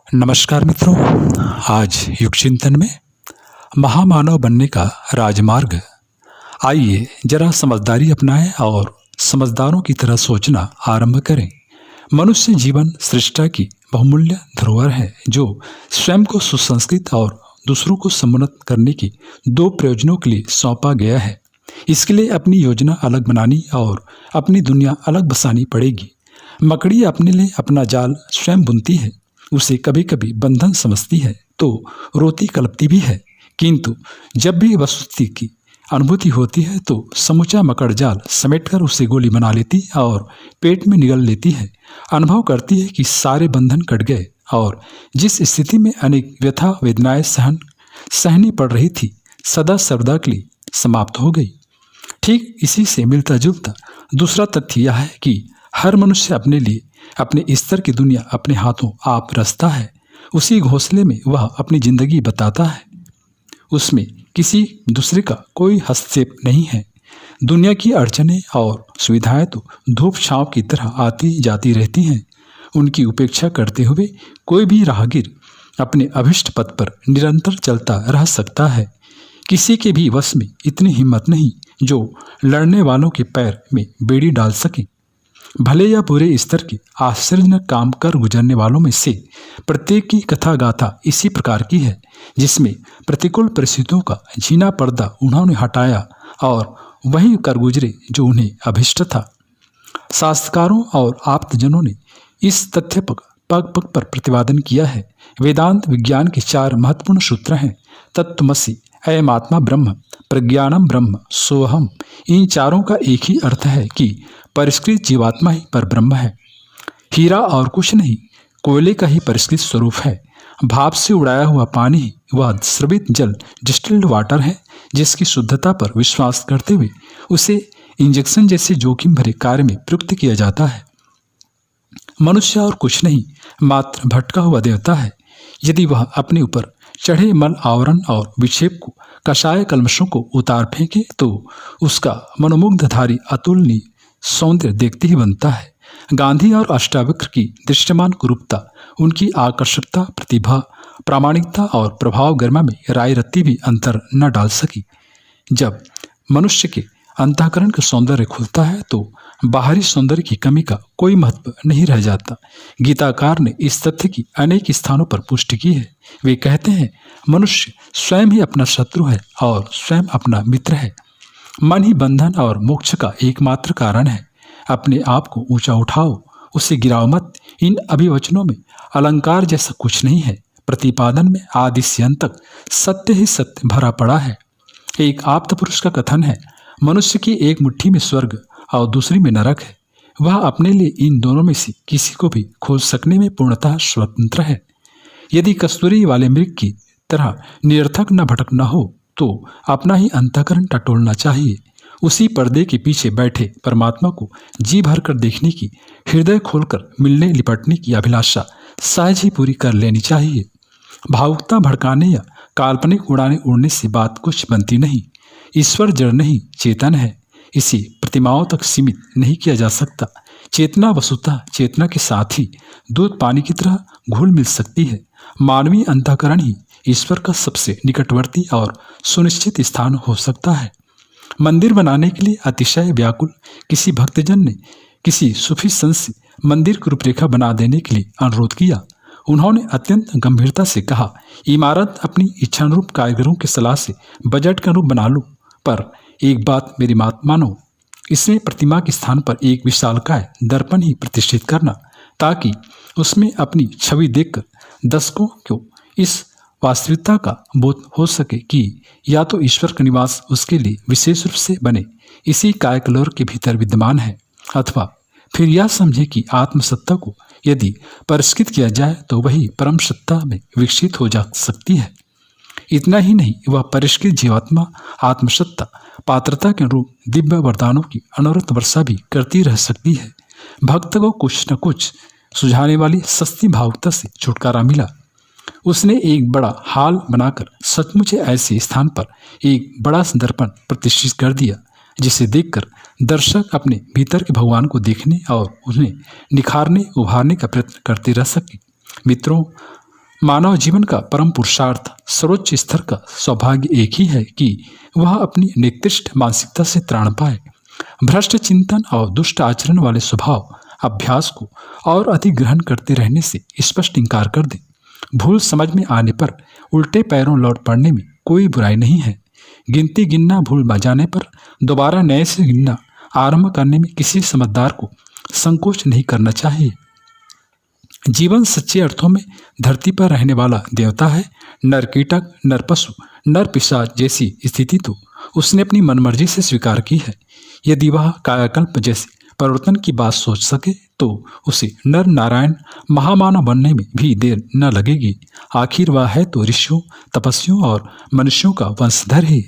नमस्कार मित्रों। आज युग चिंतन में महामानव बनने का राजमार्ग। आइए जरा समझदारी अपनाएं और समझदारों की तरह सोचना आरंभ करें। मनुष्य जीवन सृष्टि की बहुमूल्य धरोहर है जो स्वयं को सुसंस्कृत और दूसरों को समुन्नत करने की दो प्रयोजनों के लिए सौंपा गया है। इसके लिए अपनी योजना अलग बनानी और अपनी दुनिया अलग बसानी पड़ेगी। मकड़ी अपने लिए अपना जाल स्वयं बुनती है, उसे कभी कभी बंधन समझती है तो रोती कलपती भी है, किंतु जब भी वस्तुस्थिति की अनुभूति होती है तो समूचा मकड़ जाल समेटकर उसे गोली बना लेती और पेट में निगल लेती है। अनुभव करती है कि सारे बंधन कट गए और जिस स्थिति में अनेक व्यथा वेदनाएं सहनी पड़ रही थी सदा सर्वदा के लिए समाप्त हो गई। ठीक इसी से मिलता जुलता दूसरा तथ्य यह है कि हर मनुष्य अपने लिए अपने स्तर की दुनिया अपने हाथों आप रचता है। उसी घोंसले में वह अपनी जिंदगी बताता है, उसमें किसी दूसरे का कोई हस्तक्षेप नहीं है। दुनिया की अड़चनें और सुविधाएं तो धूप छांव की तरह आती जाती रहती हैं। उनकी उपेक्षा करते हुए कोई भी राहगीर अपने अभिष्ट पथ पर निरंतर चलता रह सकता है। किसी के भी वश में इतनी हिम्मत नहीं जो लड़ने वालों के पैर में बेड़ी डाल सके। भले या बुरे स्तर के आश्चर्यजनक काम कर गुजरने वालों में से प्रत्येक की कथा गाथा इसी प्रकार की है, जिसमें प्रतिकूल परिस्थितियों का झीना पर्दा उन्होंने हटाया और वही कर गुजरे जो उन्हें अभिष्ट था। शास्त्रकारों और आप्तजनों ने इस तथ्य पर पग पग पर प्रतिपादन किया है। वेदांत विज्ञान के चार महत्वपूर्ण सूत्र हैं: तत्त्वमसि, अयम आत्मा ब्रह्म, प्रज्ञानम ब्रह्म, सोहम। इन चारों का एक ही अर्थ है कि परिष्कृत जीवात्मा ही पर ब्रह्म है। हीरा और कुछ नहीं, कोयले का ही परिष्कृत स्वरूप है। भाप से उड़ाया हुआ पानी ही वह स्रवित जल डिस्टिल्ड वाटर है, जिसकी शुद्धता पर विश्वास करते हुए उसे इंजेक्शन जैसे जोखिम भरे कार्य में प्रयुक्त किया जाता है। मनुष्य और कुछ नहीं, मात्र भटका हुआ देवता है। यदि वह अपने ऊपर चढ़े मल आवरण और विक्षेप को कषाय कल्मशों को उतार फेंके तो उसका मनोमुग्धधारी अतुलनीय सौंदर्य देखते ही बनता है। गांधी और अष्टावक्र की दृश्यमान कुरूपता, उनकी आकर्षकता, प्रतिभा, प्रामाणिकता और प्रभाव गर्मा में राय रत्ती भी अंतर न डाल सकी। जब मनुष्य के अंतःकरण का सौंदर्य खुलता है तो बाहरी सौंदर्य की कमी का कोई महत्व नहीं रह जाता। गीताकार ने इस तथ्य की अनेक स्थानों पर पुष्टि की है। वे कहते हैं, मनुष्य स्वयं ही अपना शत्रु है और स्वयं अपना मित्र है। मन ही बंधन और मोक्ष का एकमात्र कारण है। अपने आप को ऊंचा उठाओ, उसे गिराओ मत। इन अभिवचनों में अलंकार जैसा कुछ नहीं है। प्रतिपादन में आदि से अंत तक सत्य ही सत्य भरा पड़ा है। एक आप्त पुरुष का कथन है, मनुष्य की एक मुट्ठी में स्वर्ग और दूसरी में नरक है। वह अपने लिए इन दोनों में से किसी को भी खोज सकने में पूर्णतः स्वतंत्र है। यदि कस्तूरी वाले मृग की तरह निरर्थक न भटकना हो तो अपना ही अंतःकरण टटोलना चाहिए। उसी पर्दे के पीछे बैठे परमात्मा को जी भर कर देखने की, हृदय खोलकर मिलने लिपटने की अभिलाषा सहज ही पूरी कर लेनी चाहिए। भावुकता भड़काने या काल्पनिक उड़ाने उड़ने से बात कुछ बनती नहीं। ईश्वर जड़ नहीं, चेतन है। इसे प्रतिमाओं तक सीमित नहीं किया जा सकता। चेतना वस्तुतः चेतना के साथ ही दूध पानी की तरह घुल मिल सकती है। मानवीय अंतःकरण ही ईश्वर का सबसे निकटवर्ती और सुनिश्चित स्थान हो सकता है। मंदिर बनाने के लिए अतिशय व्याकुल किसी भक्तजन ने किसी सूफी संत से मंदिर की रूपरेखा बना देने के लिए अनुरोध किया। उन्होंने अत्यंत गंभीरता से कहा, इमारत अपनी इच्छानुरूप कारीगरों की सलाह से बजट का रूप बना लो, पर एक बात मेरी बात मानो, इसमें प्रतिमा के स्थान पर एक विशालकाय दर्पण ही प्रतिष्ठित करना, ताकि उसमें अपनी छवि देखकर दर्शकों को इस वास्तविकता का बोध हो सके कि या तो ईश्वर का निवास उसके लिए विशेष रूप से बने इसी कायकलोर के भीतर विद्यमान है, अथवा फिर यह समझे कि आत्मसत्ता को यदि परिष्कृत किया जाए तो वही परम सत्ता में विकसित हो जा सकती है। इतना ही नहीं, वह परिष्कृत जीवात्मा आत्मसत्ता पात्रता के अनुरूप दिव्य वरदानों की अनवरत वर्षा भी करती रह सकती है। भक्त को कुछ न कुछ सुझाने वाली सस्ती भावुकता से छुटकारा मिला। उसने एक बड़ा हाल बनाकर सचमुच ऐसे स्थान पर एक बड़ा दर्पण प्रतिष्ठित कर दिया, जिसे देखकर दर्शक अपने भीतर के भगवान को देखने और उन्हें निखारने उभारने का प्रयत्न करते रह सके। मित्रों, मानव जीवन का परम पुरुषार्थ, सर्वोच्च स्तर का सौभाग्य एक ही है कि वह अपनी निकृष्ट मानसिकता से त्राण पाए, भ्रष्ट चिंतन और दुष्ट आचरण वाले स्वभाव अभ्यास को और अधिक ग्रहण करते रहने से स्पष्ट इंकार कर दे। भूल समझ में आने पर उल्टे पैरों लौट पड़ने में कोई बुराई नहीं है। गिनती गिनना भूल जाने पर दोबारा नए से गिनना आरंभ करने में किसी समझदार को संकोच नहीं करना चाहिए। जीवन सच्चे अर्थों में धरती पर रहने वाला देवता है। नर कीटक, नर पशु, नर पिशाच जैसी स्थिति तो उसने अपनी मनमर्जी से स्वीकार की है। यदि वह कायाकल्प जैसे परिवर्तन की बात सोच सके तो उसे नर नारायण महामानव बनने में भी देर न लगेगी। आखिर वह है तो ऋषियों, तपस्वियों और मनुष्यों का वंशधर ही।